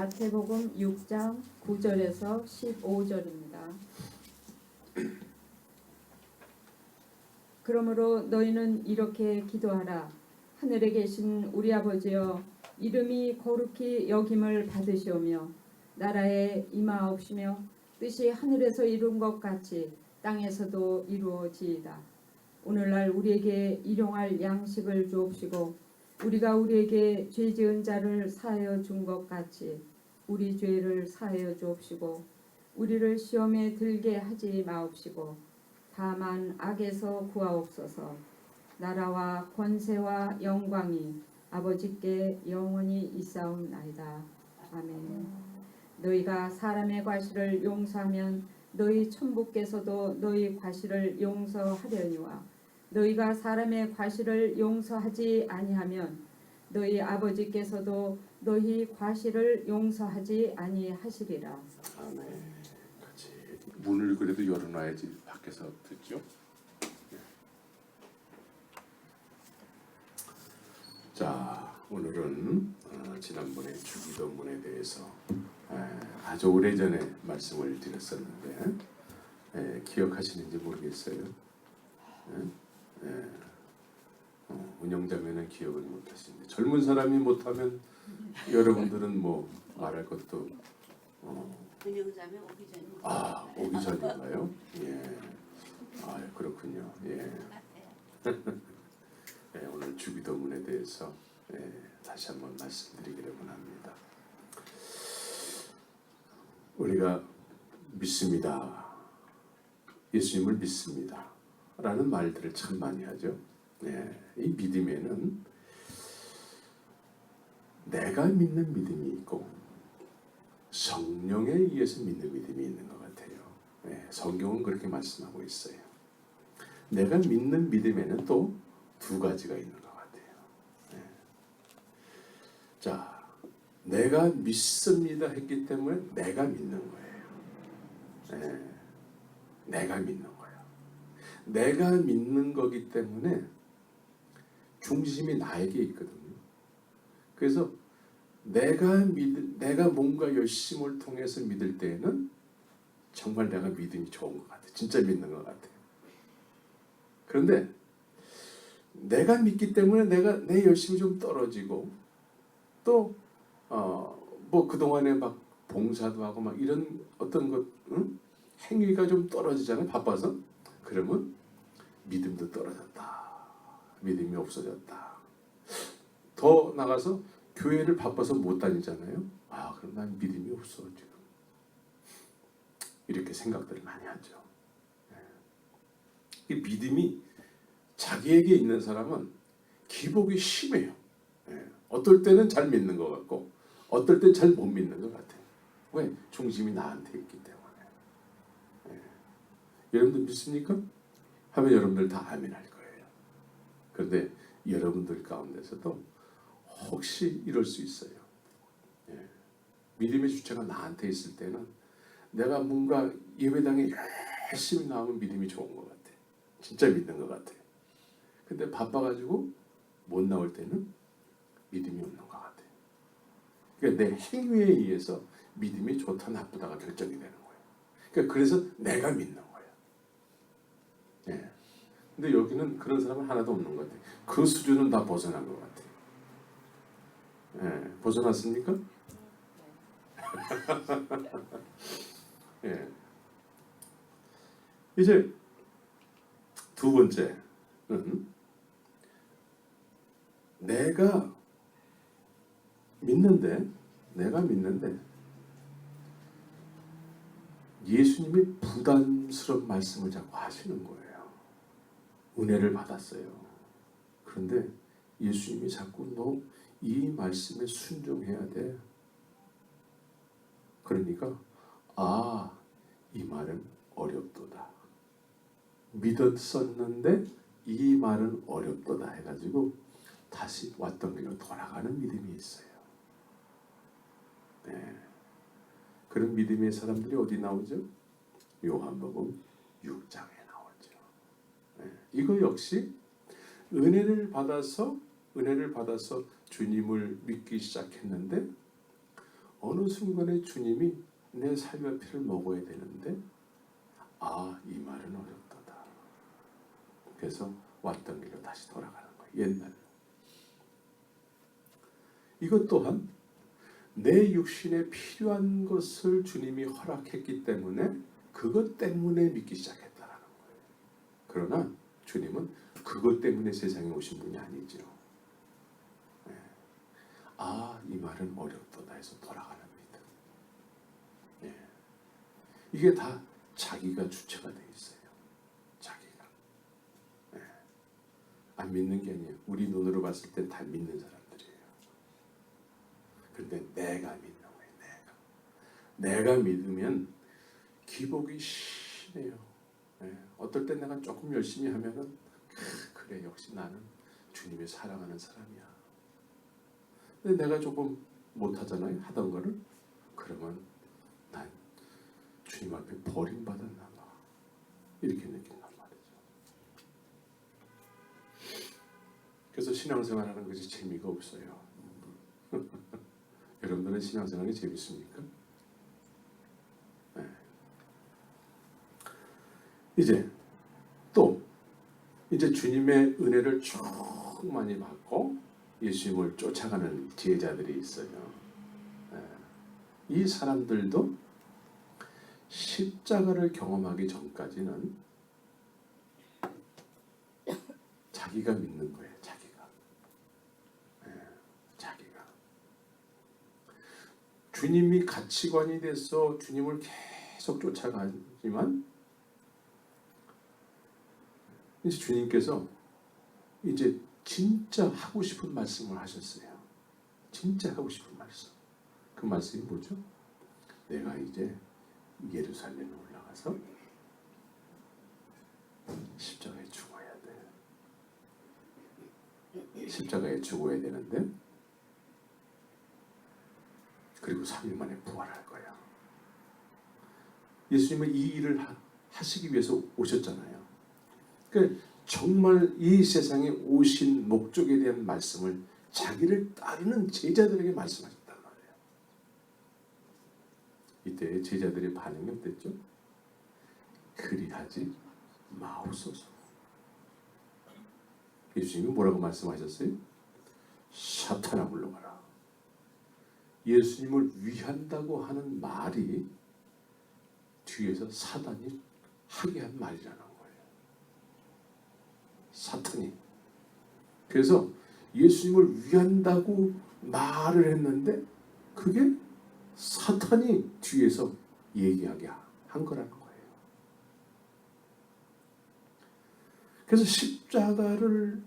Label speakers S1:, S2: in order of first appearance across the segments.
S1: 마태복음 6장 9절에서 15절입니다. 그러므로 너희는 이렇게 기도하라. 하늘에 계신 우리 아버지여, 이름이 거룩히 여김을 받으시오며 나라에 임하옵시며 뜻이 하늘에서 이룬 것 같이 땅에서도 이루어지이다. 오늘날 우리에게 일용할 양식을 주옵시고 우리가 우리에게 죄 지은 자를 사하여 준 것 같이 우리 죄를 사하여 주옵시고 우리를 시험에 들게 하지 마옵시고 다만 악에서 구하옵소서. 나라와 권세와 영광이 아버지께 영원히 있사옵나이다. 아멘. 너희가 사람의 과실을 용서하면 너희 천부께서도 너희 과실을 용서하려니와 너희가 사람의 과실을 용서하지 아니하면 너희 아버지께서도 너희 과실을 용서하지 아니하시리라.
S2: 아멘. 같이 문을 그래도 열어놔야지 밖에서 듣죠. 자, 오늘은 지난번에 주기도문에 대해서 아주 오래전에 말씀을 드렸었는데 기억하시는지 모르겠어요. 운영자매는 기억을 못하시는데 젊은 사람이 못하면 여러분들은 뭐 말할 것도
S3: 운영자매 오기 전에
S2: 오기 전인가요? 예. 그렇군요. 예. 네, 오늘 주기도문에 대해서 다시 한번 말씀드리기를 원합니다. 우리가 믿습니다. 예수님을 믿습니다. 라는 말들을 참 많이 하죠. 이 믿음에는 내가 믿는 믿음이 있고 성령에 의해서 믿는 믿음이 있는 것 같아요. 성경은 그렇게 말씀하고 있어요. 내가 믿는 믿음에는 또 두 가지가 있는 것 같아요. 자, 내가 믿습니다 했기 때문에 내가 믿는 거예요. 내가 믿는 거예요. 내가 믿는 거기 때문에 중심이 나에게 있거든요. 그래서 내가 뭔가 열심을 통해서 믿을 때에는 정말 내가 믿음이 좋은 것 같아요. 진짜 믿는 것 같아요. 그런데 내가 믿기 때문에 내 열심이 좀 떨어지고 또 뭐 그동안에 막 봉사도 하고 막 이런 어떤 것 행위가 좀 떨어지잖아요. 바빠서. 그러면 믿음도 떨어졌다. 믿음이 없어졌다. 더 나가서 교회를 바빠서 못 다니잖아요. 그럼 난 믿음이 없어 지금. 이렇게 생각들을 많이 하죠. 이 믿음이 자기에게 있는 사람은 기복이 심해요. 어떨 때는 잘 믿는 것 같고 어떨 때는 잘 못 믿는 것 같아요. 왜? 중심이 나한테 있기 때문에. 여러분들 믿습니까? 하면 여러분들 다 아멘 할 거예요. 그런데 여러분들 가운데서도 혹시 이럴 수 있어요. 믿음의 주체가 나한테 있을 때는 내가 뭔가 예배당에 열심히 나오면 믿음이 좋은 것 같아. 진짜 믿는 것 같아. 근데 바빠가지고 못 나올 때는 믿음이 없는 것 같아. 그러니까 내 행위에 의해서 믿음이 좋다 나쁘다가 결정이 되는 거예요. 그러니까 그래서 내가 믿는 거예요. 근데 여기는 그런 사람은 하나도 없는 것 같아. 그 수준은 다 벗어난 것 같아. 벗어났습니까? 이제 두 번째는 내가 믿는데 예수님이 부담스러운 말씀을 자꾸 하시는 거예요. 은혜를 받았어요. 그런데 예수님이 자꾸 너 이 말씀에 순종해야 돼. 그러니까 이 말은 어렵도다. 믿었었는데 이 말은 어렵도다 해가지고 다시 왔던 길로 돌아가는 믿음이 있어요. 그런 믿음의 사람들이 어디 나오죠? 요한복음 6장에 나오죠. 이거 역시 은혜를 받아서 주님을 믿기 시작했는데 어느 순간에 주님이 내 삶의 피를 먹어야 되는데 이 말은 어렵다. 그래서 왔던 길로 다시 돌아가는 거예요. 옛날로. 이것 또한 내 육신에 필요한 것을 주님이 허락했기 때문에 그것 때문에 믿기 시작했다라는 거예요. 그러나 주님은 그것 때문에 세상에 오신 분이 아니죠. 네. 이 말은 어렵다 해서 돌아가는 믿음. 네. 이게 다 자기가 주체가 돼 있어요. 자기가. 네. 안 믿는 게 아니에요. 우리 눈으로 봤을 땐 다 믿는 사람들이에요. 그런데 내가 믿는 거예요. 내가 믿으면 기복이 심해요. 네. 어떨 때 내가 조금 열심히 하면은 그래 역시 나는 주님이 사랑하는 사람이야. 근데 내가 조금 못하잖아요. 하던 거를. 그러면 난 주님 앞에 버림받았나 봐. 이렇게 느낀단 말이죠. 그래서 신앙생활하는 것이 재미가 없어요. 여러분들은 신앙생활이 재밌습니까? 네. 이제 주님의 은혜를 쭉 많이 받고 예수님을 쫓아가는 제자들이 있어요. 네. 이 사람들도 십자가를 경험하기 전까지는 자기가 믿는 거예요. 자기가. 네. 자기가. 주님이 가치관이 돼서 주님을 계속 쫓아가지만 이제 주님께서 이제 진짜 하고 싶은 말씀을 하셨어요. 진짜 하고 싶은 말씀. 그 말씀이 뭐죠? 내가 이제 예루살렘에 올라가서 십자가에 죽어야 돼. 십자가에 죽어야 되는데 그리고 3일 만에 부활할 거야. 예수님은 이 일을 하시기 위해서 오셨잖아요. 그러니까 정말 이 세상에 오신 목적에 대한 말씀을 자기를 따르는 제자들에게 말씀하셨단 말이에요. 이때 제자들의 반응이 어땠죠? 그리하지 마옵소서. 예수님이 뭐라고 말씀하셨어요? 사탄아 물러가라. 예수님을 위한다고 하는 말이 뒤에서 사단이 하게 한 말이라는 거예요. 사탄이. 그래서 예수님을 위한다고 말을 했는데 그게 사탄이 뒤에서 얘기하게 한 거라는 거예요. 그래서 십자가를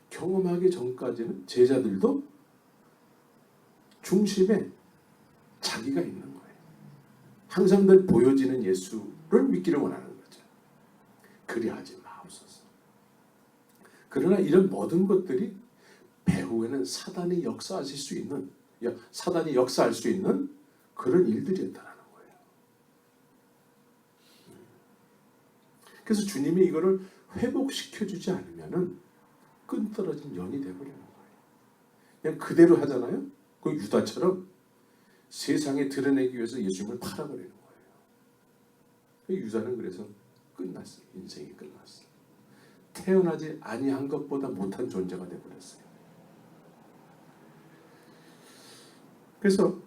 S2: 경험하기 전까지는 제자들도 중심에 자기가 있는 거예요. 항상 늘 보여지는 예수를 믿기를 원하는 거죠. 그리하지 마옵소서. 그러나 이런 모든 것들이 배후에는 사단이 역사할 수 있는 그런 일들이었다는 거예요. 그래서 주님이 이거를 회복시켜주지 않으면은 끈떨어진 연이 되어버리는 거예요. 그냥 그대로 하잖아요. 그 유다처럼 세상에 드러내기 위해서 예수님을 팔아버리는 거예요. 유다는 그래서 끝났어요. 인생이 끝났어요. 태어나지 아니한 것보다 못한 존재가 되어버렸어요. 그래서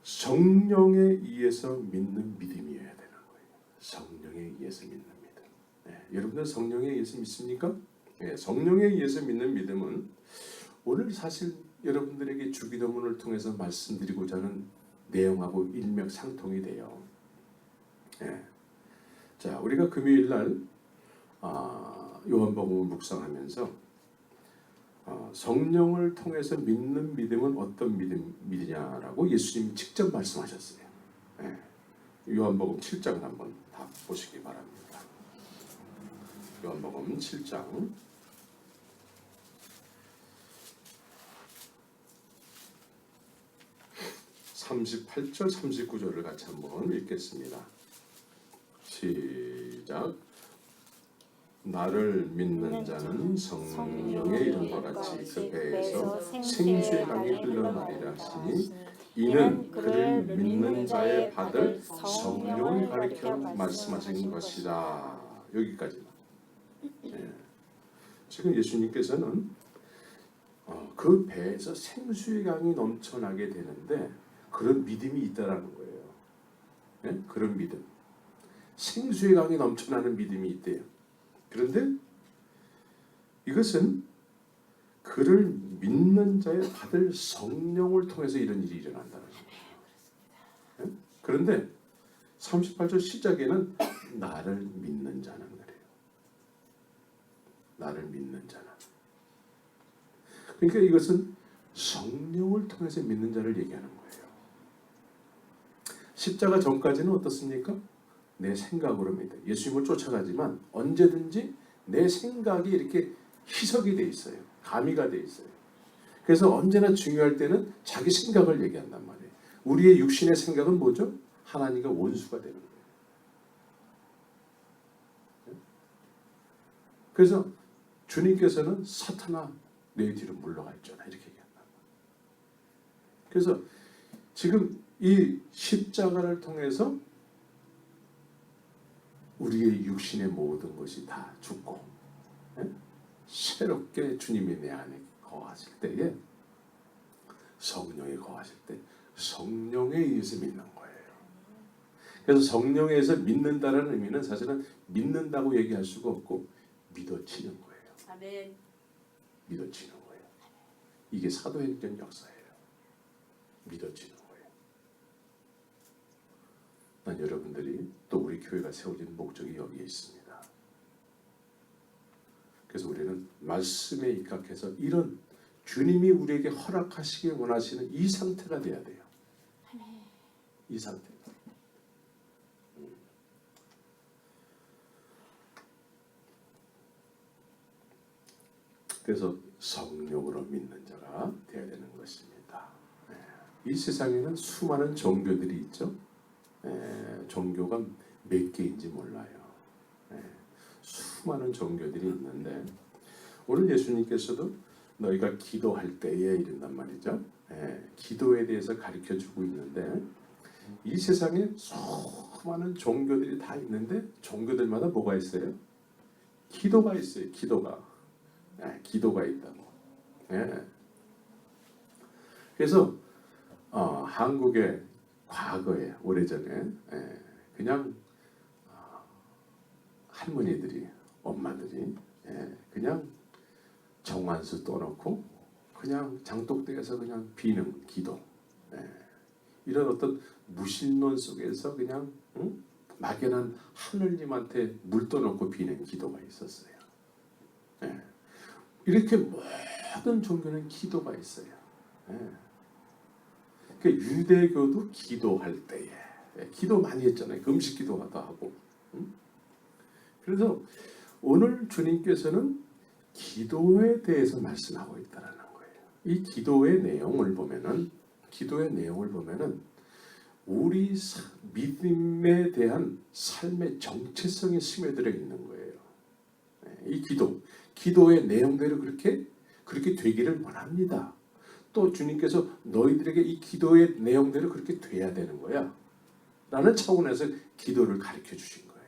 S2: 성령에 의해서 믿는 믿음이어야 되는 거예요. 성령에 의해서 믿는 믿음. 네, 여러분들 성령에 의해서 믿습니까? 네, 성령에 의해서 믿는 믿음은 오늘 사실 여러분들에게 주기도문을 통해서 말씀드리고자 하는 내용하고 일맥상통이 돼요. 네. 자, 우리가 금요일 날 요한복음을 묵상하면서 성령을 통해서 믿는 믿음은 어떤 믿음이냐라고 예수님이 직접 말씀하셨어요. 네. 요한복음 7장 한번 다 보시기 바랍니다. 요한복음 7장 38절 39절을 같이 한번 읽겠습니다. 시작. 나를 믿는 자는 성령의 이름과 같이 그 배에서 생수의 강이 흘러나리라 하시니
S4: 이는 그를 믿는 자의 받을 성령을 가리켜 말씀하신 것이다.
S2: 여기까지만. 예. 지금 예수님께서는 그 배에서 생수의 강이 넘쳐나게 되는데 그런 믿음이 있다라는 거예요. 예? 그런 믿음. 생수의 강이 넘쳐나는 믿음이 있대요. 그런데 이것은 그를 믿는 자의 받을 성령을 통해서 이런 일이 일어난다는 거예요. 예? 그런데 38절 시작에는 나를 믿는 자는 그래요. 나를 믿는 자는. 그러니까 이것은 성령을 통해서 믿는 자를 얘기하는 거예요. 십자가 전까지는 어떻습니까? 내 생각으로 믿어. 예수님을 쫓아가지만 언제든지 내 생각이 이렇게 희석이 돼 있어요. 가미가 돼 있어요. 그래서 언제나 중요할 때는 자기 생각을 얘기한단 말이에요. 우리의 육신의 생각은 뭐죠? 하나님과 원수가 되는 거예요. 그래서 주님께서는 사탄아 내 뒤로 물러가 있잖아 이렇게 얘기한다. 그래서 지금 이 십자가를 통해서 우리의 육신의 모든 것이 다 죽고 새롭게 주님이 내 안에 거하실 때에 성령이 거하실 때 성령에 의해서 믿는 거예요. 그래서 성령에 의해서 믿는다는 의미는 사실은 믿는다고 얘기할 수가 없고 믿어지는 거예요.
S3: 아멘.
S2: 믿어지는 거예요. 이게 사도행전 역사예요. 믿어지는 거예요. 난 여러분들이 또 우리 교회가 세워진 목적이 여기에 있습니다. 그래서 우리는 말씀에 입각해서 이런 주님이 우리에게 허락하시길 원하시는 이 상태가 돼야 돼요. 이 상태가. 그래서 성령으로 믿는 자가 되어야 되는 것입니다. 이 세상에는 수많은 종교들이 있죠. 종교가 몇 개인지 몰라요. 수많은 종교들이 있는데 오늘 예수님께서도 너희가 기도할 때에 이른단 말이죠. 기도에 대해서 가르쳐주고 있는데 이 세상에 수많은 종교들이 다 있는데 종교들마다 뭐가 있어요? 기도가 있어요. 기도가 있다고. 그래서 한국의 과거에 오래전에 그냥 할머니들이 엄마들이 그냥 정한수 떠놓고 그냥 장독대에서 그냥 비는 기도 이런 어떤 무신론 속에서 그냥 막연한 하느님한테 물 떠놓고 비는 기도가 있었어요. 이렇게 모든 종교는 기도가 있어요. 그 유대교도 기도할 때에 기도 많이 했잖아요. 금식 기도도 하고. 그래서 오늘 주님께서는 기도에 대해서 말씀하고 있다는 거예요. 이 기도의 내용을 보면은 우리 믿음에 대한 삶의 정체성이 스며들어 있는 거예요. 이 기도의 내용대로 그렇게 되기를 원합니다. 또 주님께서 너희들에게 이 기도의 내용대로 그렇게 돼야 되는 거야 라는 차원에서 기도를 가르쳐 주신 거예요.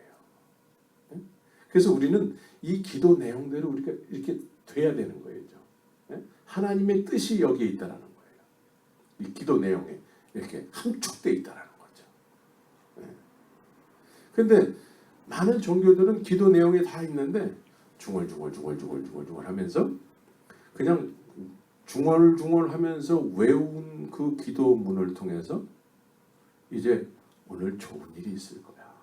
S2: 그래서 우리는 이 기도 내용대로 우리가 이렇게 돼야 되는 거예요. 하나님의 뜻이 여기에 있다는 거예요. 이 기도 내용에 이렇게 함축되어 있다는 거죠. 그런데 많은 종교들은 기도 내용에 다 있는데 중얼중얼 하면서 그냥 중얼중얼하면서 외운 그 기도문을 통해서 이제 오늘 좋은 일이 있을 거야.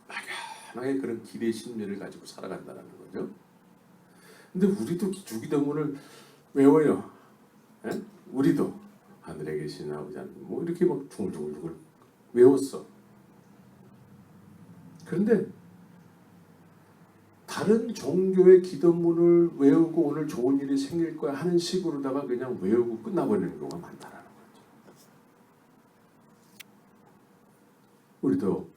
S2: 막연하게 그런 기대 심리를 가지고 살아간다는 거죠. 근데 우리도 주기도문을 외워요. 우리도 하늘에 계신 아버지 하나님 뭐 이렇게 막 중얼중얼 외웠어. 그런데 다른 종교의 기도문을 외우고 오늘 좋은 일이 생길 거야 하는 식으로다가 그냥 외우고 끝나버리는 경우가 많다라는 거죠.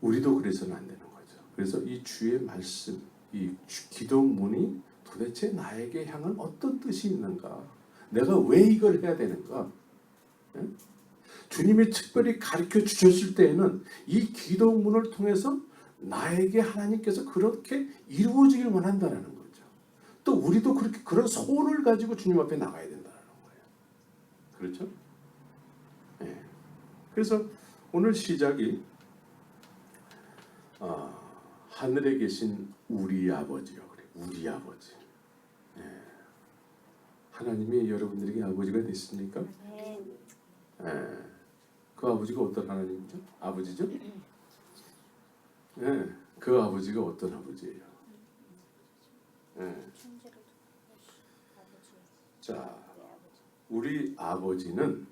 S2: 우리도 그래서는 안 되는 거죠. 그래서 이 주의 말씀, 이 기도문이 도대체 나에게 향한 어떤 뜻이 있는가? 내가 왜 이걸 해야 되는가? 예? 주님이 특별히 가르쳐 주셨을 때에는 이 기도문을 통해서 나에게 하나님께서 그렇게 이루어지길 원한다는 거죠. 또 우리도 그렇게 그런 소원을 가지고 주님 앞에 나가야 된다는 거예요. 그렇죠? 예. 그래서 오늘 시작이 하늘에 계신 우리 아버지요. 그래, 우리 아버지. 예. 하나님이 여러분들에게 아버지가 됐습니까? 예. 그 아버지가 어떤 하나님이죠? 아버지죠? 예. 그 아버지가 어떤 아버지예요? 예. 자, 우리 아버지는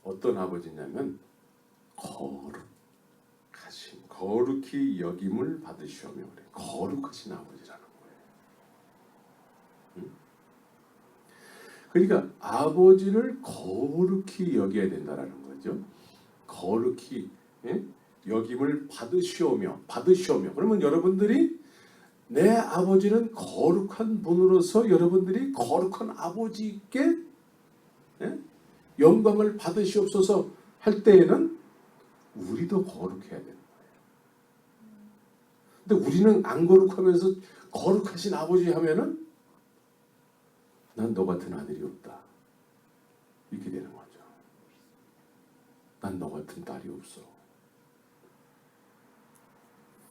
S2: 어떤 아버지냐면 거룩히 여김을 받으시오며 그래. 거룩하신 아버지라는 거예요. 그러니까 아버지를 거룩히 여겨야 된다라는 거죠. 거룩히 여김을 받으시오며. 그러면 여러분들이 내 아버지는 거룩한 분으로서 여러분들이 거룩한 아버지께 영광을 받으시옵소서 할 때에는 우리도 거룩해야 되는 거예요. 근데 우리는 안 거룩하면서 거룩하신 아버지 하면은 난 너 같은 아들이 없다. 이렇게 되는 거죠. 난 너 같은 딸이 없어.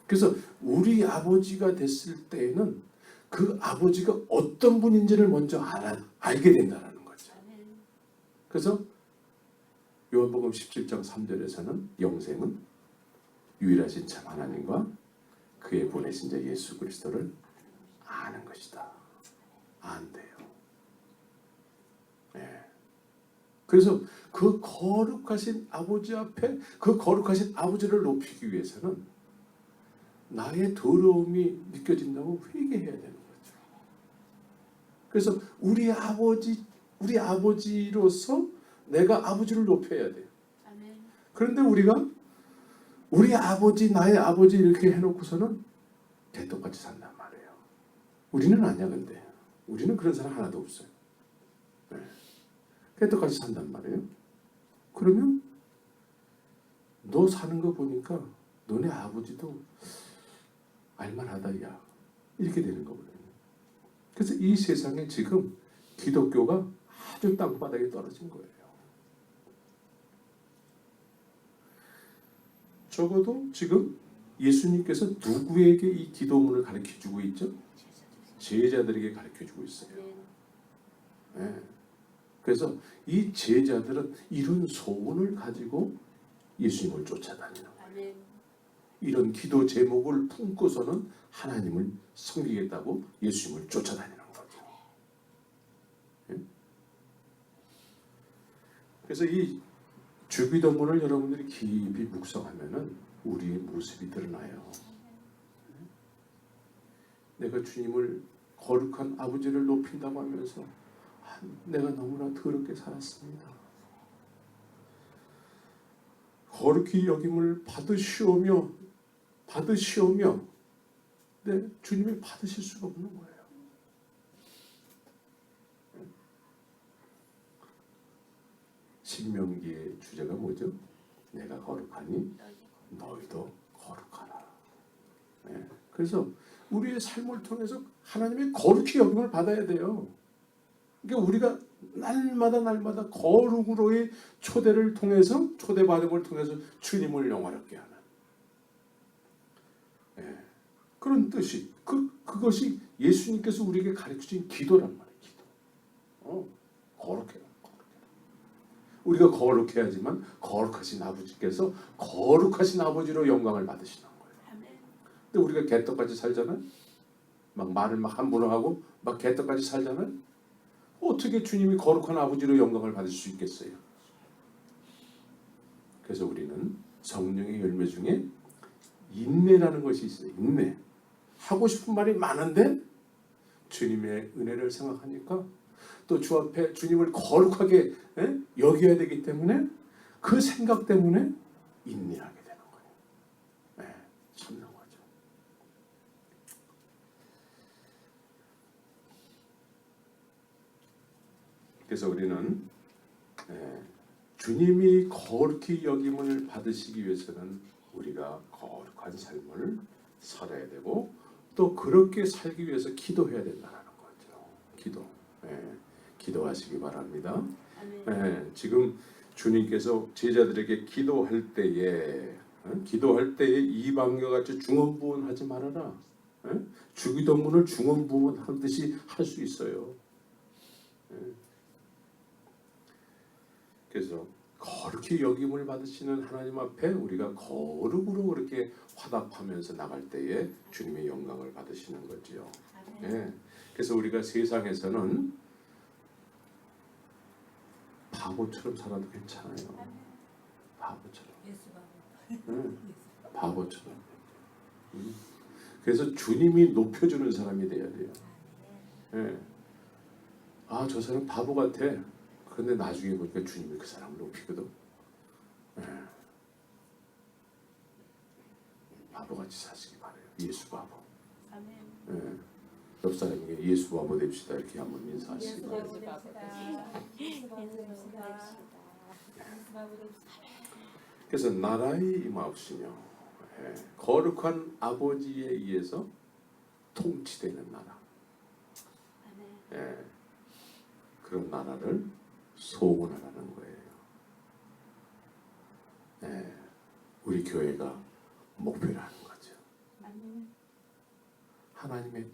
S2: 그래서 우리 아버지가 됐을 때에는 그 아버지가 어떤 분인지를 먼저 알게 된다는 거죠. 그래서 요한복음 17장 3절에서는 영생은 유일하신 참 하나님과 그의 보내신 자 예수 그리스도를 아는 것이다. 안돼요. 네. 그래서 그 거룩하신 아버지 앞에 그 거룩하신 아버지를 높이기 위해서는 나의 더러움이 느껴진다고 회개해야 되는 거죠. 그래서 우리 아버지로서 내가 아버지를 높여야 돼요. 그런데 우리가 우리 아버지, 나의 아버지 이렇게 해놓고서는 개떡같이 산단 말이에요. 우리는 아니야. 근데 우리는 그런 사람 하나도 없어요. 네. 개떡같이 산단 말이에요. 그러면 너 사는 거 보니까 너네 아버지도 알만하다 야 이렇게 되는 거거든요. 그래서 이 세상에 지금 기독교가 아주 땅바닥에 떨어진 거예요. 적어도 지금 예수님께서 누구에게 이 기도문을 가르쳐주고 있죠? 제자들에게 가르쳐주고 있어요. 네. 그래서 이 제자들은 이런 소원을 가지고 예수님을 쫓아다니는 거예요. 이런 기도 제목을 품고서는 하나님을 섬기겠다고 예수님을 쫓아다니는 거죠. 네? 그래서 이 주기도문을 여러분들이 깊이 묵상하면은 우리의 모습이 드러나요. 내가 주님을 거룩한 아버지를 높인다고 하면서 내가 너무나 더럽게 살았습니다. 거룩히 여김을 받으시오며 네, 주님이 받으실 수가 없는 거예요. 신명기의 주제가 뭐죠? 내가 거룩하니 너희도 거룩하라. 네. 그래서 우리의 삶을 통해서 하나님의 거룩히 여김을 받아야 돼요. 그러니까 우리가 날마다 거룩으로의 초대 받음을 통해서 주님을 영화롭게 하는 그런 뜻이 그것이 예수님께서 우리에게 가르쳐준 기도란 말이에요. 기도. 거룩해요. 우리가 거룩해야지만 거룩하신 아버지께서 거룩하신 아버지로 영광을 받으시는 거예요. 근데 우리가 개떡같이 살잖아요. 막 말을 막 함부로 하고 막 개떡같이 살잖아요. 어떻게 주님이 거룩한 아버지로 영광을 받을 수 있겠어요? 그래서 우리는 성령의 열매 중에 인내라는 것이 있어요. 인내. 하고 싶은 말이 많은데 주님의 은혜를 생각하니까 또 주 앞에 주님을 거룩하게 여겨야 되기 때문에 그 생각 때문에 인내하게 되는 거예요. 참는 거죠. 그래서 우리는 주님이 거룩히 여김을 받으시기 위해서는 우리가 거룩한 삶을 살아야 되고 또 그렇게 살기 위해서 기도해야 된다는 거죠. 기도. 기도하시기 바랍니다.
S3: 아멘.
S2: 지금 주님께서 제자들에게 기도할 때에 이방과 같이 중언부언하지 말아라. 주기도문을 중언부언하듯이 할 수 있어요. 그래서 거룩히 여김을 받으시는 하나님 앞에 우리가 거룩으로 그렇게 화답하면서 나갈 때에 주님의 영광을 받으시는 거지요. 그래서 우리가 세상에서는 바보처럼 살아도 괜찮아요. 바보처럼. 바보처럼. 그래서 주님이 높여주는 사람이 돼야 돼요. 저 사람 바보 같아. 그런데 나중에 보니까 주님이 그 사람을 높이거든. 바보같이 사시기 바래요. 예수 바보.
S3: 아멘.
S2: 옆 사람에게 예수 바보 됩시다. 이렇게 한번 인사하시기 바랍니다. 그래서 나라의 임하옵시며 거룩한 아버지에 의해서 통치되는 나라. 그런 나라를 소원하라는 거예요. 우리 교회가 목표라는 거죠. 하나님의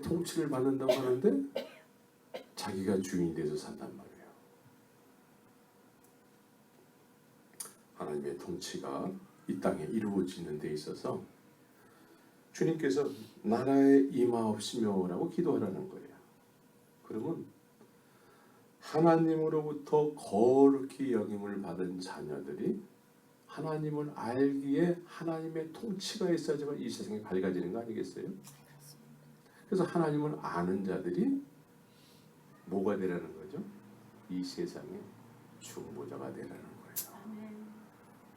S2: 통치를 받는다고 하는데 자기가 주인이 돼서 산단 말이에요. 하나님의 통치가 이 땅에 이루어지는 데 있어서 주님께서 나라에 임하옵시며라고 기도하라는 거예요. 그러면 하나님으로부터 거룩히 여김을 받은 자녀들이 하나님을 알기에 하나님의 통치가 있어야지만 이 세상이 밝아지는 거 아니겠어요? 그래서 하나님을 아는 자들이 뭐가 되라는 거죠? 이 세상의 중보자가 되라는 거예요.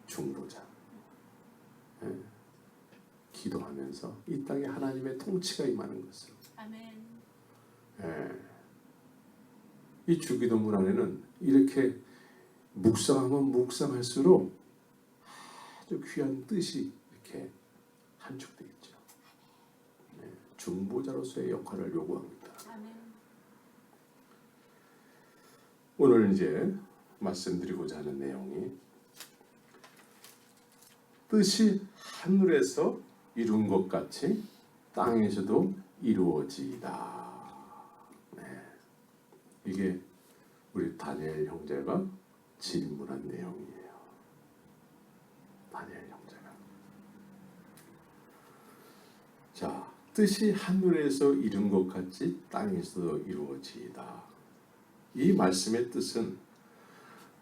S2: 중보자. 기도하면서 이 땅에 하나님의 통치가 임하는 것을. 이 주기도문 안에는 이렇게 묵상하면 묵상할수록 아주 귀한 뜻이 이렇게 함축되어 있죠. 중보자로서의 역할을 요구합니다. 오늘 이제 말씀드리고자 하는 내용이 뜻이 하늘에서 이룬 것 같이 땅에서도 이루어지이다. 이게 우리 다니엘 형제가 질문한 내용이에요. 다니엘 형제가. 자, 뜻이 하늘에서 이룬 것 같이 땅에서도 이루어지이다. 이 말씀의 뜻은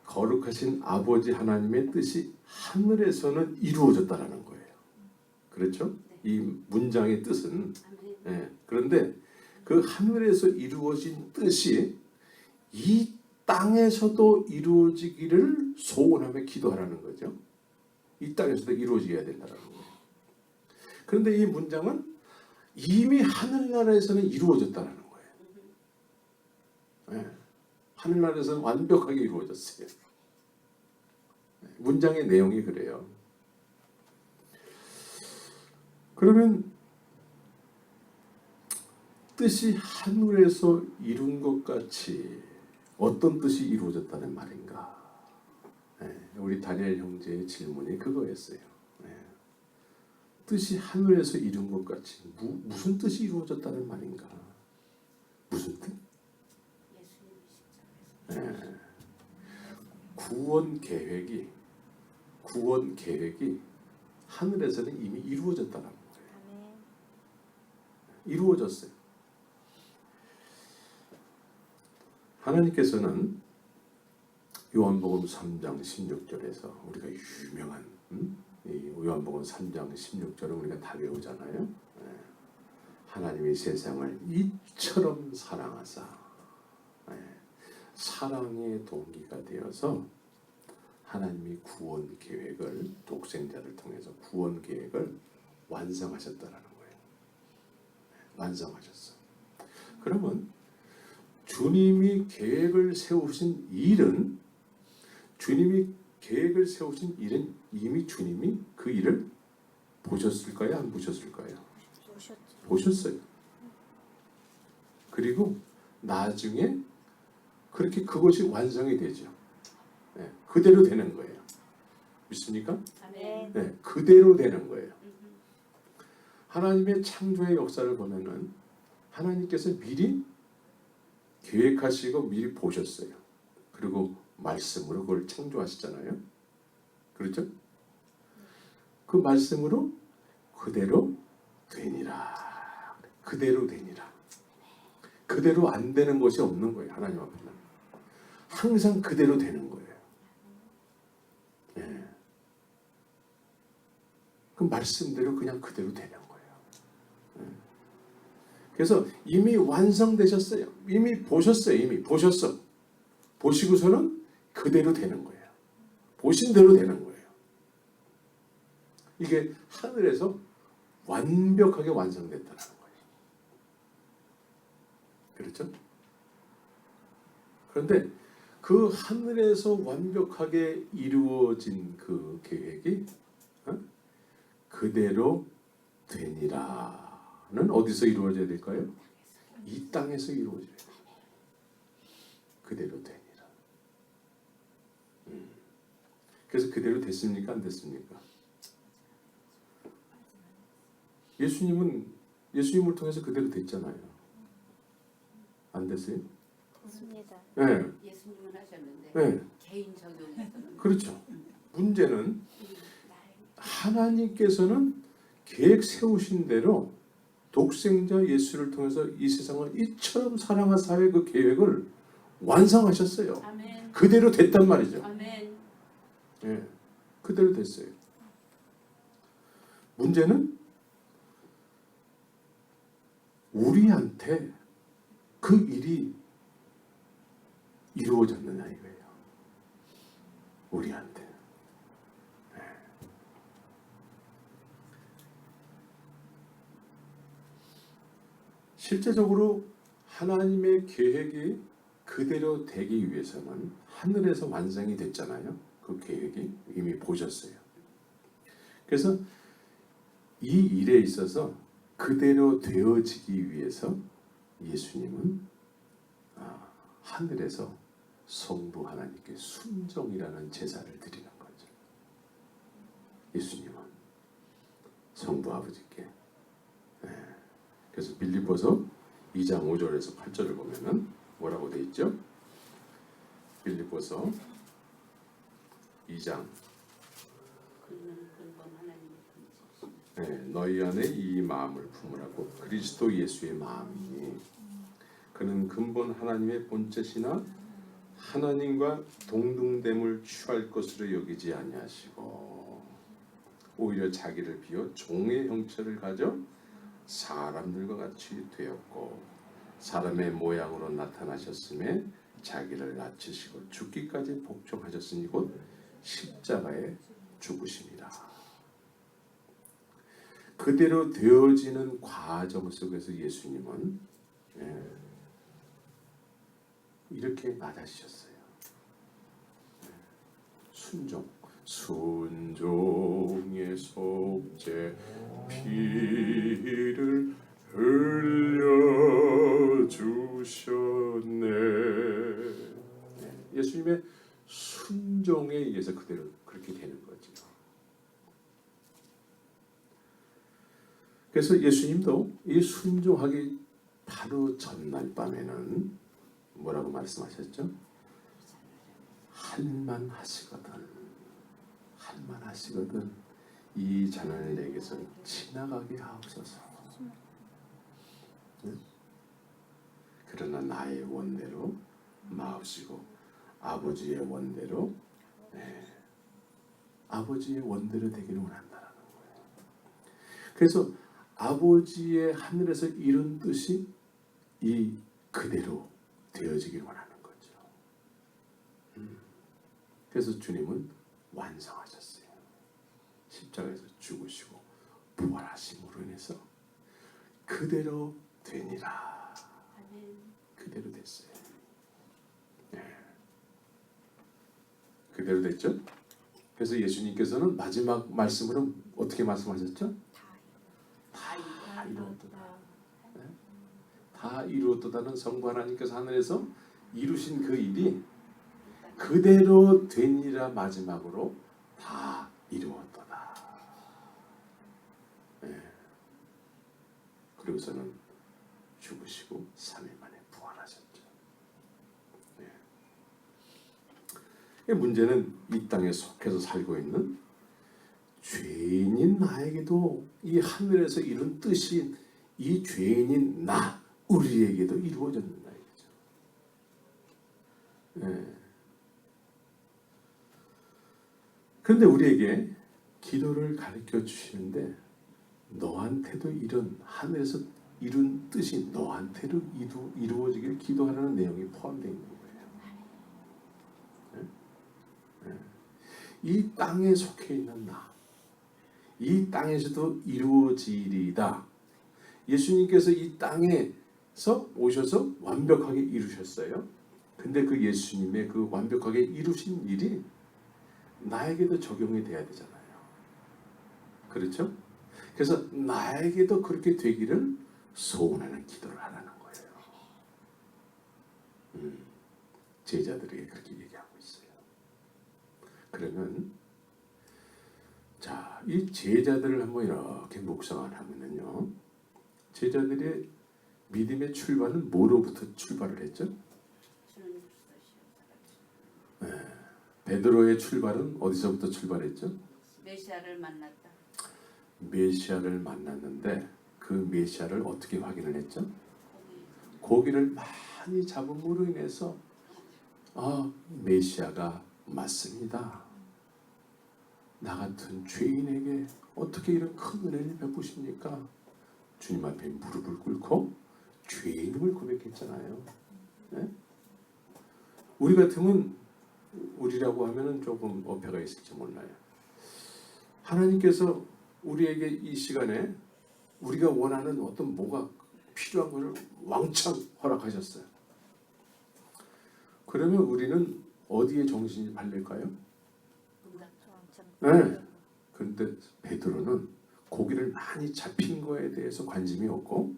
S2: 거룩하신 아버지 하나님의 뜻이 하늘에서는 이루어졌다라는 거예요. 그렇죠? 이 문장의 뜻은. 그런데 그 하늘에서 이루어진 뜻이 이 땅에서도 이루어지기를 소원하며 기도하라는 거죠. 이 땅에서도 이루어져야 된다는 거예요. 그런데 이 문장은 이미 하늘나라에서는 이루어졌다는 거예요. 하늘나라에서는 완벽하게 이루어졌어요. 문장의 내용이 그래요. 그러면 뜻이 하늘에서 이룬 것 같이 어떤 뜻이 이루어졌다는 말인가? 우리 다니엘 형제의 질문이 그거였어요. 뜻이 하늘에서 이룬 것 같이 무슨 뜻이 이루어졌다는 말인가? 무슨 뜻? 구원 계획이 하늘에서는 이미 이루어졌다는 거예요. 이루어졌어요. 하나님께서는 요한복음 3장 16절에서 우리가 유명한 이 요한복음 3장 16절은 우리가 다 외우잖아요. 하나님이 세상을 이처럼 사랑하사 사랑의 동기가 되어서 하나님이 구원 계획을 독생자를 통해서 구원 계획을 완성하셨다라는 거예요. 완성하셨어. 그러면 주님이 계획을 세우신 일은 이미 주님이 그 일을 보셨을까요? 안 보셨을까요? 보셨어요. 그리고 나중에 그렇게 그것이 완성이 되죠. 네, 그대로 되는 거예요. 믿습니까?
S3: 아멘.
S2: 네, 그대로 되는 거예요. 하나님의 창조의 역사를 보면은 하나님께서 미리 계획하시고 미리 보셨어요. 그리고 말씀으로 그걸 창조하시잖아요. 그렇죠? 그 말씀으로 그대로 되니라. 그대로 되니라. 그대로 안 되는 것이 없는 거예요. 하나님 앞에는. 항상 그대로 되는 거예요. 예. 그 말씀대로 그냥 그대로 되는 거예요. 예. 그래서 이미 완성되셨어요. 이미 보셨어요. 이미 보셨어. 보시고서는 그대로 되는 거예요. 보신 대로 되는 거예요. 이게 하늘에서 완벽하게 완성됐다는 거예요. 그렇죠? 그런데 그 하늘에서 완벽하게 이루어진 그 계획이 그대로 되니라는 어디서 이루어져야 될까요? 이 땅에서 이루어져야 돼요. 그대로 되니라. 그래서 그대로 됐습니까? 안 됐습니까? 예수님을 통해서 그대로 됐잖아요. 안 됐어요?
S4: 맞습니다.
S2: 네.
S3: 예수님은 하셨는데
S2: 네.
S3: 개인 적용해서는
S2: 그렇죠. 문제는 하나님께서는 계획 세우신 대로 독생자 예수를 통해서 이 세상을 이처럼 사랑하사의 그 계획을 완성하셨어요.
S3: 아멘.
S2: 그대로 됐단 말이죠.
S3: 아멘.
S2: 예, 그대로 됐어요. 문제는 우리한테 그 일이 이루어졌느냐 이거예요. 우리한테. 예. 실제적으로 하나님의 계획이 그대로 되기 위해서는 하늘에서 완성이 됐잖아요. 그 계획이 이미 보셨어요. 그래서 이 일에 있어서 그대로 되어지기 위해서 예수님은 하늘에서 성부 하나님께 순종이라는 제사를 드리는 거죠. 예수님은 성부 아버지께. 그래서 빌립보서 2장 5절에서 8절을 보면은 뭐라고 돼 있죠? 빌립보서 2장
S3: 근본 하나님의 품이시시다.
S2: 너희 안에 이 마음을 품으라고 그리스도 예수의 마음이니 그는 근본 하나님의 본체시나 하나님과 동등됨을 취할 것으로 여기지 아니하시고 오히려 자기를 비워 종의 형체를 가져 사람들과 같이 되었고 사람의 모양으로 나타나셨음에 자기를 낮추시고 죽기까지 복종하셨으니 곧 십자가에 죽으심이라. 그대로 되어지는 과정 속에서 예수님은 이렇게 맞아주셨어요. 순종의 속죄 피를 흘려주셨네. 예수님의 순종에 의해서 그대로 그렇게 되는 거죠. 그래서 예수님도 이 순종하기 바로 전날 밤에는 뭐라고 말씀하셨죠? 할만하시거든 이 잔을 내게서 지나가게 하옵소서. 그러나 나의 원대로 마옵시고 아버지의 원대로 아버지의 원대로 되기를 원한다라는 거예요. 그래서 아버지의 하늘에서 이룬 뜻이 이 그대로 되어지길 원하는 거죠. 그래서 주님은 완성하셨어요. 십자가에서 죽으시고 부활하심으로 인해서 그대로 되니라.
S3: 아멘.
S2: 그대로 됐어요. 그대로 됐죠? 그래서 예수님께서는 마지막 말씀으로 어떻게 말씀하셨죠? 다 이루었도다. 네? 다 이루었도다는 성부 하나님께서 하늘에서 이루신 그 일이 그대로 되니라 마지막으로 다 이루었도다. 네. 그리고서는 죽으시고 3일 만에 부활하셨죠. 네. 이 문제는 이 땅에 속해서 살고 있는 죄인인 나에게도 이 하늘에서 이룬 뜻이 이 죄인인 나 우리에게도 이루어졌는다 이거죠. 네. 그런데 우리에게 기도를 가르쳐 주시는데 너한테도 이런 하늘에서 이룬 뜻이 너한테도 이루어지길 기도하라는 내용이 포함되어 있는 거예요. 네? 네. 이 땅에 속해 있는 나, 이 땅에서도 이루어지리다. 예수님께서 이 땅에서 오셔서 완벽하게 이루셨어요. 근데 그 예수님의 그 완벽하게 이루신 일이 나에게도 적용이 돼야 되잖아요. 그렇죠? 그래서 나에게도 그렇게 되기를 소원하는 기도를 하라는 거예요. 제자들에게 그렇게 얘기하고 있어요. 그러면 자, 이 제자들을 한번 이렇게 묵상을 하면요, 제자들의 믿음의 출발은 뭐로부터 출발을 했죠? 네. 베드로의 출발은 어디서부터 출발했죠?
S3: 메시아를 만났다.
S2: 메시아를 만났는데 그 메시아를 어떻게 확인을 했죠? 고기를 많이 잡음으로 인해서 메시아가 맞습니다. 나 같은 죄인에게 어떻게 이런 큰 은혜를 베푸십니까? 주님 앞에 무릎을 꿇고 죄인임을 고백했잖아요. 네? 우리 같으면 우리라고 하면은 조금 어폐가 있을지 몰라요. 하나님께서 우리에게 이 시간에 우리가 원하는 어떤 뭐가 필요한 것을 왕창 허락하셨어요. 그러면 우리는 어디에 정신이 팔릴까요? 네. 그런데 베드로는 고기를 많이 잡힌 거에 대해서 관심이 없고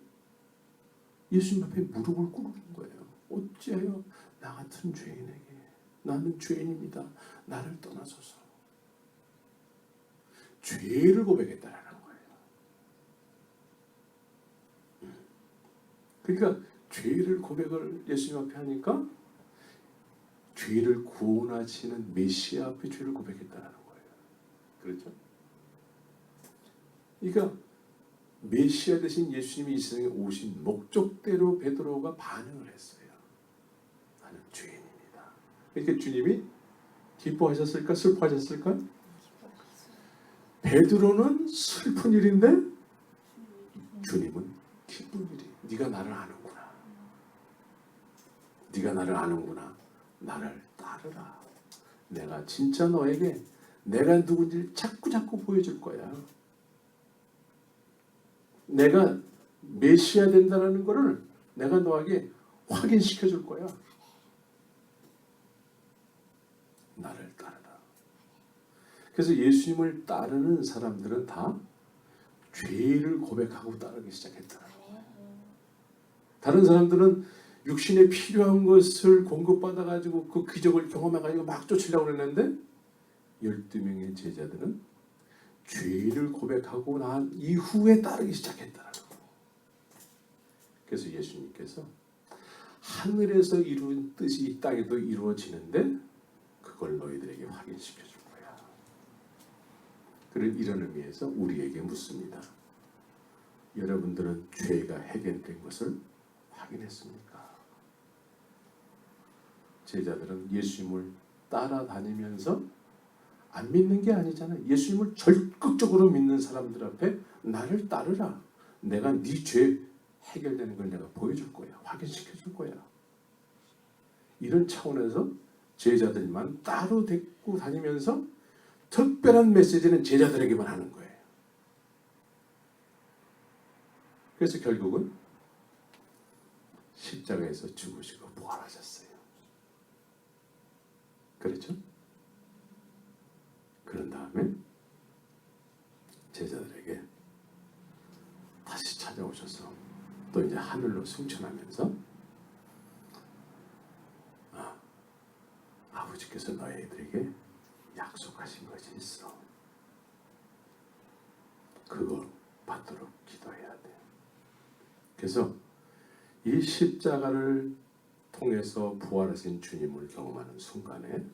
S2: 예수님 앞에 무릎을 꿇는 거예요. 어찌하여 나 같은 죄인에게, 나는 죄인입니다, 나를 떠나소서. 죄를 고백했다라는 거예요. 그러니까 죄를 고백을 예수님 앞에 하니까 죄를 구원하시는 메시아 앞에 죄를 고백했다라는 거예요. 그렇죠? 그러니까 메시아 대신 예수님이 이 세상에 오신 목적대로 베드로가 반응을 했어요. 나는 죄인입니다. 그러니까 주님이 기뻐하셨을까? 슬퍼하셨을까? 베드로는 슬픈 일인데 주님은 기쁜 일이. 네가 나를 아는구나. 네가 나를 아는구나. 나를 따르라. 내가 진짜 너에게 내가 누군지 자꾸 보여줄 거야. 내가 메시아 된다는 것을 내가 너에게 확인시켜 줄 거야. 나를 따르라. 그래서 예수님을 따르는 사람들은 다 죄를 고백하고 따르기 시작했다는 거예요. 다른 사람들은 육신에 필요한 것을 공급받아가지고 그 기적을 경험해가지고 막 쫓으려고 그랬는데 12명의 제자들은 죄를 고백하고 난 이후에 따르기 시작했다는 거예요. 그래서 예수님께서 하늘에서 이룬 뜻이 이 땅에도 이루어지는데 그걸 너희들에게 확인시켜 줄 거야. 그런 이런 의미에서 우리에게 묻습니다. 여러분들은 죄가 해결된 것을 확인했습니까? 제자들은 예수님을 따라다니면서 안 믿는 게 아니잖아요. 예수님을 적극적으로 믿는 사람들 앞에 나를 따르라. 내가 네 죄 해결되는 걸 내가 보여줄 거야. 확인시켜 줄 거야. 이런 차원에서 제자들만 따로 데리고 다니면서 특별한 메시지는 제자들에게만 하는 거예요. 그래서 결국은 십자가에서 죽으시고 부활하셨어요. 그렇죠? 그런 다음에 제자들에게 다시 찾아오셔서 또 이제 하늘로 승천하면서 아버지께서 너희들에게 약속하신 것이 있어. 그거 받도록 기도해야 돼. 그래서 이 십자가를 통해서 부활하신 주님을 경험하는 순간에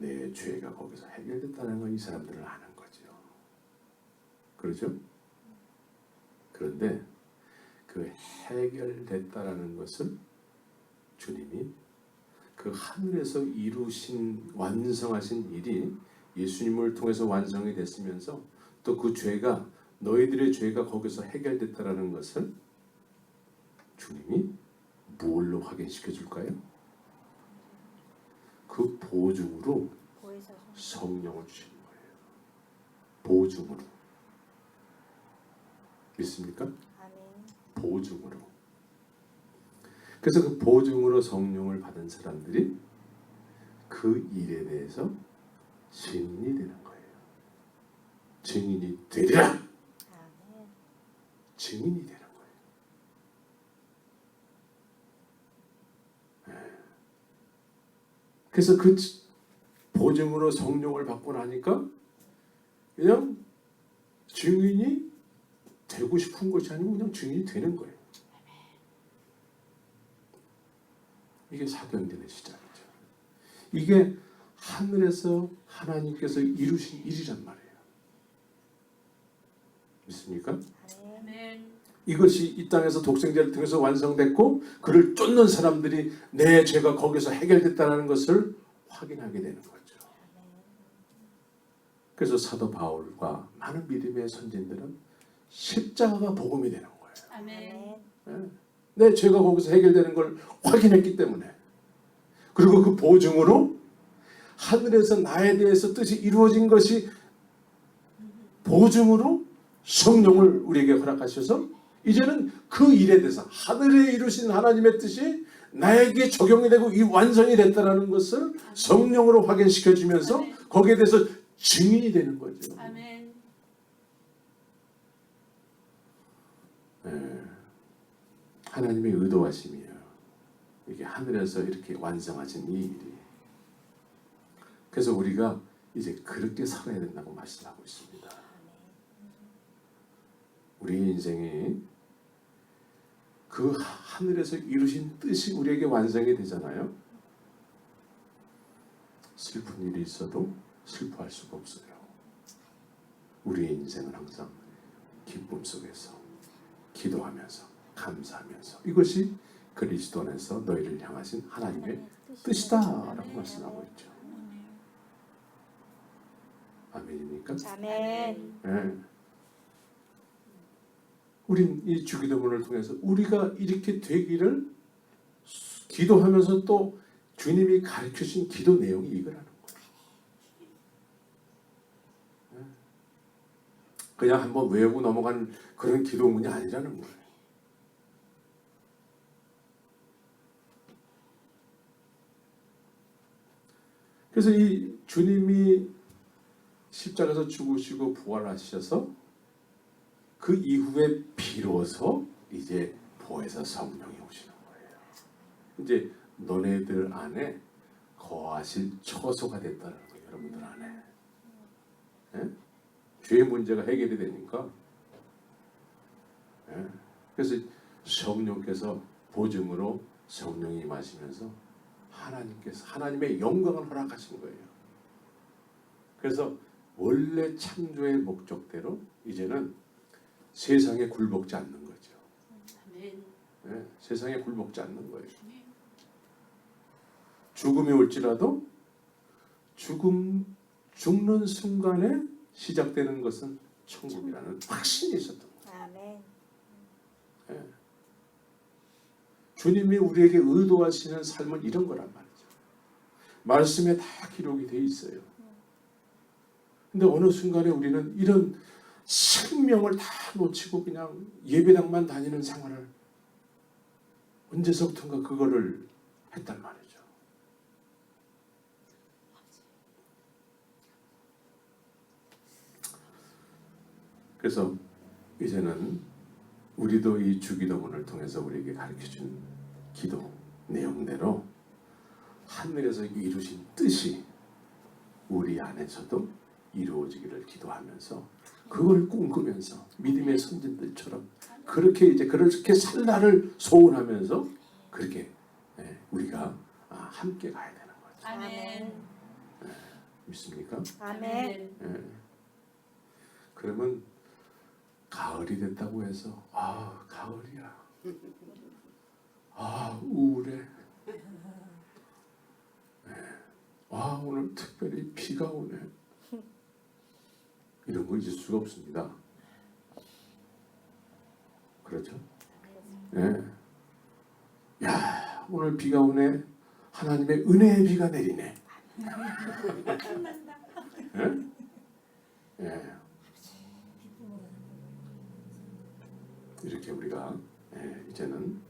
S2: 내 죄가 거기서 해결됐다는 걸 이 사람들은 아는 거죠. 그렇죠? 그런데 그 해결됐다라는 것을 주님이 그 하늘에서 이루신 완성하신 일이 예수님을 통해서 완성이 됐으면서 또 그 죄가 너희들의 죄가 거기서 해결됐다라는 것을 주님이 무엇로 확인시켜 줄까요? 그 보증으로 성령을 주시는 거예요. 보증으로. 믿습니까? 보증으로. 그래서 그 보증으로 성령을 받은 사람들이 그 일에 대해서 증인이 되는 거예요. 증인이 되리라. 증인이 되는 거예요. 그래서 그 보증으로 성령을 받고 나니까 그냥 증인이 되고 싶은 것이 아니고 그냥 증인이 되는 거예요. 이게 사도행전의 시작이죠. 이게 하늘에서 하나님께서 이루신 일이란 말이에요. 믿습니까?
S3: 아멘.
S2: 이것이 이 땅에서 독생자를 통해서 완성됐고 그를 쫓는 사람들이 내 죄가 거기서 해결됐다는 것을 확인하게 되는 거죠. 그래서 사도 바울과 많은 믿음의 선진들은 십자가가 복음이 되는 거예요.
S3: 아멘.
S2: 내 죄가 거기서 해결되는 걸 확인했기 때문에 그리고 그 보증으로 하늘에서 나에 대해서 뜻이 이루어진 것이 보증으로 성령을 우리에게 허락하셔서 이제는 그 일에 대해서 하늘에 이루신 하나님의 뜻이 나에게 적용이 되고 이 완성이 됐다는 것을 성령으로 확인시켜 주면서 거기에 대해서 증인이 되는 거죠.
S3: 아멘.
S2: 하나님의 의도하심이에요. 이게 하늘에서 이렇게 완성하신 이 일이. 그래서 우리가 이제 그렇게 살아야 된다고 말씀하고 있습니다. 우리 인생이 그 하늘에서 이루신 뜻이 우리에게 완성이 되잖아요. 슬픈 일이 있어도 슬퍼할 수가 없어요. 우리의 인생은 항상 기쁨 속에서 기도하면서 감사하면서 이것이 그리스도 안에서 너희를 향하신 하나님의 뜻이다라고 말씀하고 있죠. 아멘입니까?
S4: 아멘.
S2: 네. 우린 이 주기도문을 통해서 우리가 이렇게 되기를 기도하면서 또 주님이 가르쳐주신 기도 내용이 이거라는 거예요. 그냥 한번 외우고 넘어간 그런 기도문이 아니라는 거예요. 그래서 이 주님이 십자가에서 죽으시고 부활하셔서 그 이후에 비로소 이제 보혜사 성령이 오시는 거예요. 이제 너네들 안에 거하실 처소가 됐다는 거예요. 여러분들 안에. 예? 죄의 문제가 해결이 되니까. 예? 그래서 성령께서 보증으로 성령이 임하시면서 하나님께서 하나님의 영광을 허락하신 거예요. 그래서 원래 창조의 목적대로 이제는 세상에 굴복지 않는 거죠.
S3: 아멘.
S2: 네, 세상에 굴복지 않는 거예요. 죽음이 올지라도 죽는 순간에 시작되는 것은 천국이라는 확신이 있었던 거예요.
S4: 아멘.
S2: 네. 주님이 우리에게 의도하시는 삶은 이런 거란 말이죠. 말씀에 다 기록이 돼 있어요. 근데 어느 순간에 우리는 이런 생명을 다 놓치고 그냥 예배당만 다니는 생활을 언제서부턴가 그거를 했단 말이죠. 그래서 이제는 우리도 이 주기도문을 통해서 우리에게 가르쳐준 기도 내용대로 하늘에서 이루신 뜻이 우리 안에서도 이루어지기를 기도하면서 그걸 꿈꾸면서 믿음의 선진들처럼 그렇게 살 날을 소원하면서 그렇게 우리가 함께 가야 되는 거죠.
S3: 아멘.
S2: 믿습니까?
S4: 아멘.
S2: 그러면 가을이 됐다고 해서 가을이야. 우울해. 오늘 특별히 비가 오네. 이런 거 잊을 수가 없습니다. 그렇죠? 야, 오늘 비가 오네. 하나님의 은혜의 비가 내리네. 이렇게 우리가 이제는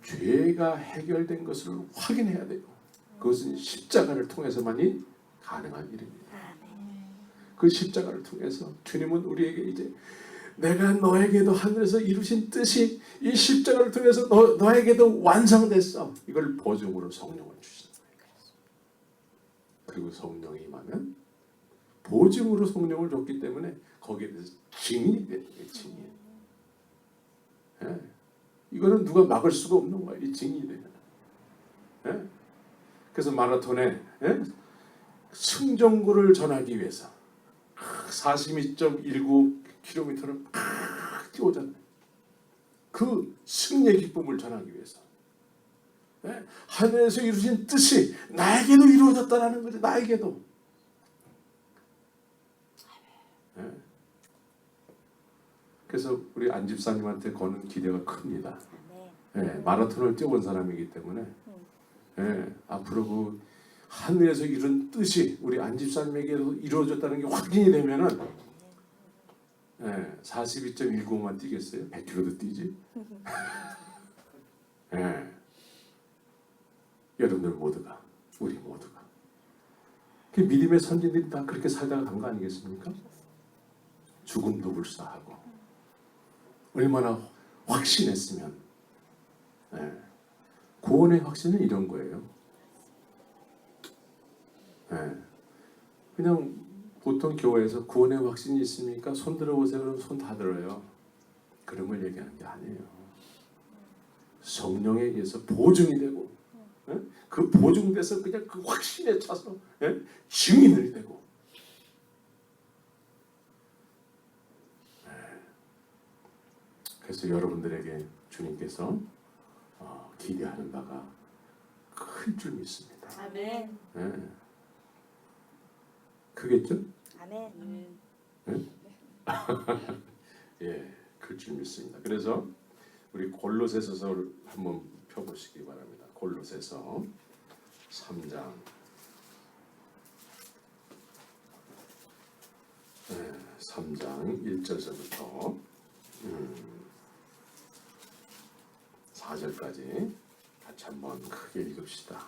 S2: 죄가 해결된 것을 확인해야 돼요. 그것은 십자가를 통해서만이 가능한 일입니다. 그 십자가를 통해서 주님은 우리에게 이제 내가 너에게도 하늘에서 이루신 뜻이 이 십자가를 통해서 너에게도 완성됐어. 이걸 보증으로 성령을 주시는 거예요. 그리고 성령이 임하면 보증으로 성령을 줬기 때문에 거기에 대해서 증인이 되는 거예요. 증인. 이거는 누가 막을 수가 없는 거예요. 이 증인이 되면. 그래서 마라톤에 승정구를 전하기 위해서 42.19km를 뛰어오잖아요. 그 승리의 기쁨을 전하기 위해서 하늘에서 이루신 뜻이 나에게도 이루어졌다라는 거죠. 나에게도. 그래서 우리 안 집사님한테 거는 기대가 큽니다. 마라톤을 뛰어본 사람이기 때문에 앞으로 그 하늘에서 이룬 뜻이 우리 안 집사님에게도 이루어졌다는 게 확인이 되면은 42.19만 뛰겠어요? 100km도 뛰지. 여러분들 모두가, 우리 모두가 그 믿음의 선진들이 다 그렇게 살다가 간 거 아니겠습니까? 죽음도 불사하고 얼마나 확신했으면. 구원의 확신은 이런 거예요. 그냥 보통 교회에서 구원의 확신이 있습니까? 손 들어보세요. 그러면 손 다 들어요. 그런 걸 얘기하는 게 아니에요. 성령에 의해서 보증이 되고 그 보증돼서 그냥 그 확신에 차서 증인이 되고 그래서 여러분들에게 주님께서 기대하는 바가 클 줄 믿습니다.
S3: 아멘.
S2: 크겠죠?
S4: 아멘.
S2: 클 줄 믿습니다. 그래서 우리 골로새서를 한번 펴보시기 바랍니다. 골로새서 3장 3장 1절서부터 4절까지 같이 한번 크게 읽읍시다.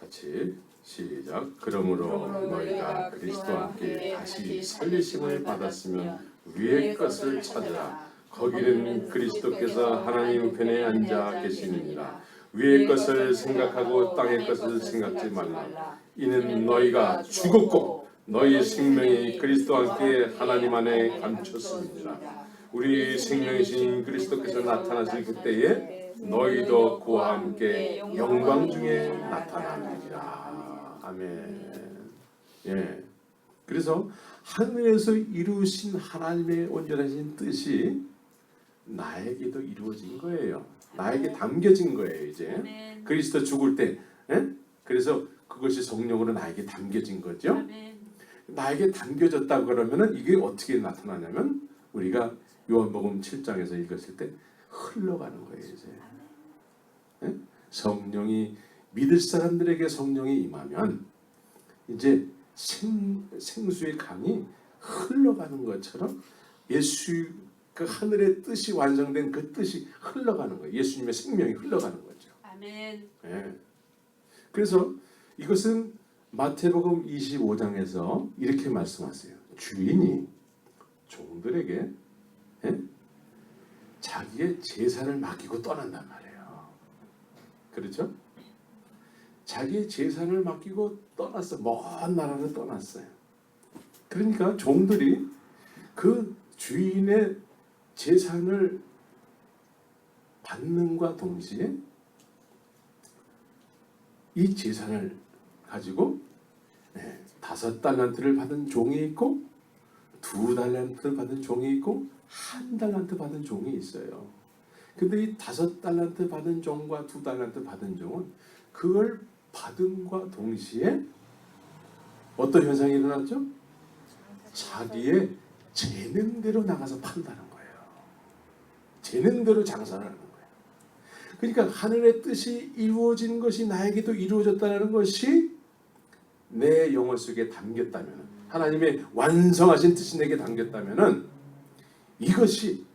S2: 같이 시작. 그러므로 너희가 그리스도와 함께 다시 살리심을 받았으면 위의 것을 찾으라. 거기는 그리스도께서 하나님 편에 앉아 계시느니라. 위의 것을 생각하고 땅의 것을 생각지 말라. 이는 너희가 죽었고 너희 생명이 그리스도와 함께 하나님 안에 감췄습니다. 우리 생명이신 그리스도께서 나타나실 그때에 너희도 그와 함께 영광 중에 나타나리라. 아멘. 그래서 하늘에서 이루신 하나님의 온전하신 뜻이 나에게도 이루어진 거예요. 나에게 담겨진 거예요. 이제
S3: 아멘.
S2: 그리스도 죽을 때, 그래서 그것이 성령으로 나에게 담겨진 거죠.
S3: 아멘.
S2: 나에게 담겨졌다 그러면은 이게 어떻게 나타나냐면 우리가 요한복음 7장에서 읽었을 때 흘러가는 거예요. 이제 성령이 믿을 사람들에게 성령이 임하면 이제 생수의 강이 흘러가는 것처럼 예수 그 하늘의 뜻이 완성된 그 뜻이 흘러가는 거예요. 예수님의 생명이 흘러가는 거죠.
S3: 아멘.
S2: 그래서 이것은 마태복음 25장에서 이렇게 말씀하세요. 주인이 종들에게 자기의 재산을 맡기고 떠난단 말이에요. 그렇죠? 자기의 재산을 맡기고 떠났어. 먼 나라로 떠났어요. 그러니까 종들이 그 주인의 재산을 받는과 동시에 이 재산을 가지고 5달란트를 받은 종이 있고 2달란트를 받은 종이 있고 1달란트 받은 종이 있어요. 근데 이 5달란트 받은 종과 2달란트 받은 종은 그걸 받음과 동시에 어떤 현상이 일어났죠? 자기의 재능대로 나가서 판다는 거예요. 재능대로 장사를 하는 거예요. 그러니까 하늘의 뜻이 이루어진 것이 나에게도 이루어졌다는 것이 내 영혼 속에 담겼다면, 하나님의 완성하신 뜻이 내게 담겼다면 이것이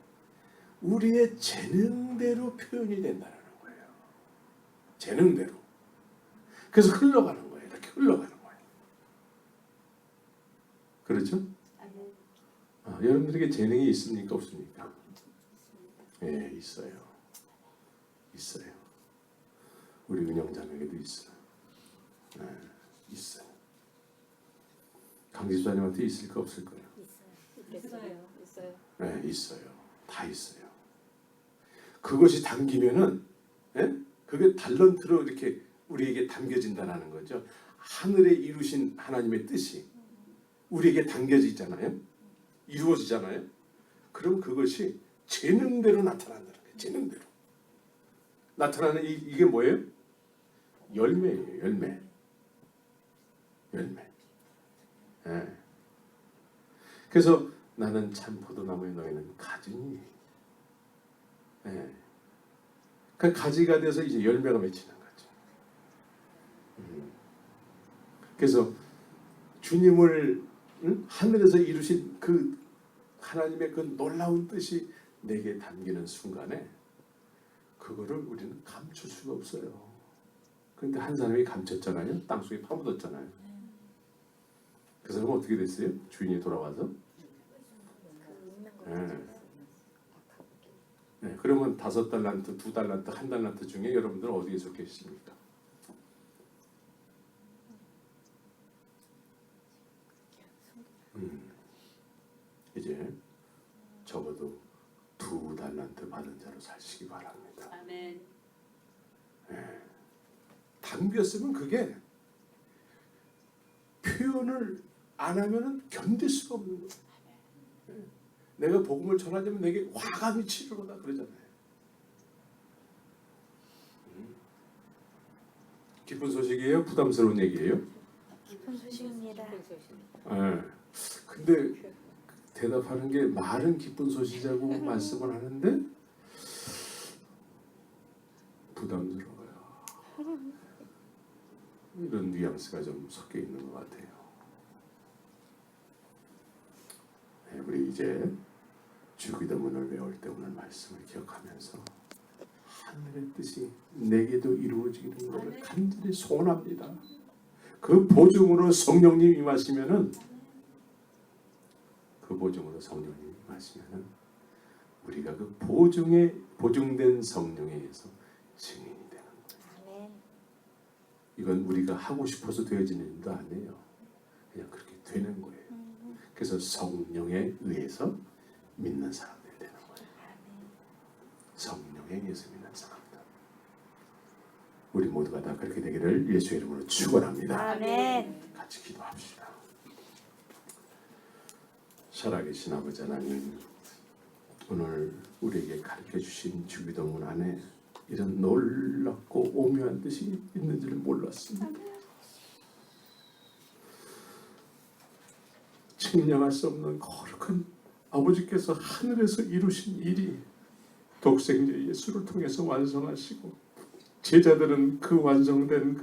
S2: 우리의 재능대로 표현이 된다는 거예요. 재능대로. 그래서 흘러가는 거예요. 이렇게 흘러가는 거예요. 그렇죠? 여러분들에게 재능이 있습니까? 없습니까? 예, 있어요. 있어요. 우리 은영자매에게도 있어요. 있어요. 강지수님한테 있을까 없을까요?
S4: 있어요.
S2: 네, 있어요. 다 있어요. 그것이 담기면은, 그게 달란트로 이렇게 우리에게 담겨진다는 거죠. 하늘에 이루신 하나님의 뜻이 우리에게 담겨지잖아요. 이루어지잖아요. 그럼 그것이 재능대로 나타난다는 거예요. 재능대로 나타나는 이게 뭐예요? 열매예요. 열매. 예. 그래서 나는 참 포도나무에 너희는 가지니. 예. 그 가지가 돼서 이제 열매가 맺히는 거죠. 그래서 주님을 하늘에서 이루신 그 하나님의 그 놀라운 뜻이 내게 담기는 순간에 그거를 우리는 감출 수가 없어요. 그런데 한 사람이 감췄잖아요. 땅속에 파묻었잖아요. 그 사람은 어떻게 됐어요? 주인이 돌아와서 그러면 5달란트, 2달란트, 1달란트 중에 여러분들은 어디에 속해 있습니까? 이제 적어도 2달란트 받은 자로 사시기 바랍니다.
S3: 아멘.
S2: 담겼으면 그게 표현을 안 하면은 견딜 수가 없는 거예요. 내가 복음을 전하자면 내게 화가 미치려다 그러잖아요. 기쁜 소식이에요? 부담스러운 얘기예요?
S4: 기쁜 소식입니다.
S2: 근데 대답하는 게 말은 기쁜 소식이라고 말씀을 하는데 부담스러워요. 이런 뉘앙스가 좀 섞여 있는 것 같아요. 우리 이제 주기도문을 외울 때 오늘 말씀을 기억하면서 하늘의 뜻이 내게도 이루어지는 것을 간절히 소원합니다. 그 보증으로 성령님 임하시면은 우리가 그 보증된 성령에 의해서 증인이 되는 거예요.
S4: 아멘.
S2: 이건 우리가 하고 싶어서 되어지는 일도 아니에요. 그냥 그렇게 되는 거예요. 그래서 성령에 의해서 믿는 사람들이 되는 거예요. 성령에 의해서 믿는 사람들. 우리 모두가 다 그렇게 되기를 예수의 이름으로 축원합니다.
S4: 아멘.
S2: 같이 기도합시다. 살아계신 아버지 하나님, 오늘 우리에게 가르쳐 주신 주기도문 안에 이런 놀랍고 오묘한 뜻이 있는 줄 몰랐습니다. 측량할 수 없는 거룩한 아버지께서 하늘에서 이루신 일이 독생자 예수를 통해서 완성하시고, 제자들은 그 완성된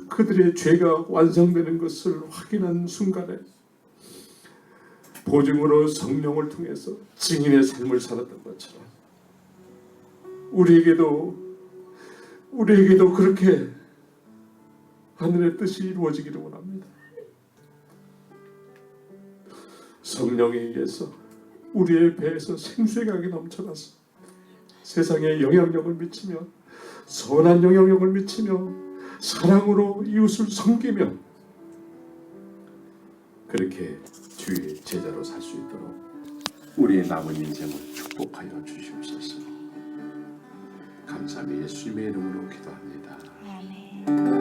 S2: 그들의 죄가 완성되는 것을 확인한 순간에 보증으로 성령을 통해서 증인의 삶을 살았던 것처럼 우리에게도 그렇게 하늘의 뜻이 이루어지기를 원합니다. 성령에게서 우리의 배에서 생수의 강이 넘쳐나서 세상에 영향력을 미치며 선한 영향력을 미치며 사랑으로 이웃을 섬기며 그렇게 주의 제자로 살 수 있도록 우리의 남은 인생을 축복하여 주시옵소서. 감사하며 예수님의 이름으로 기도합니다.
S4: 아멘.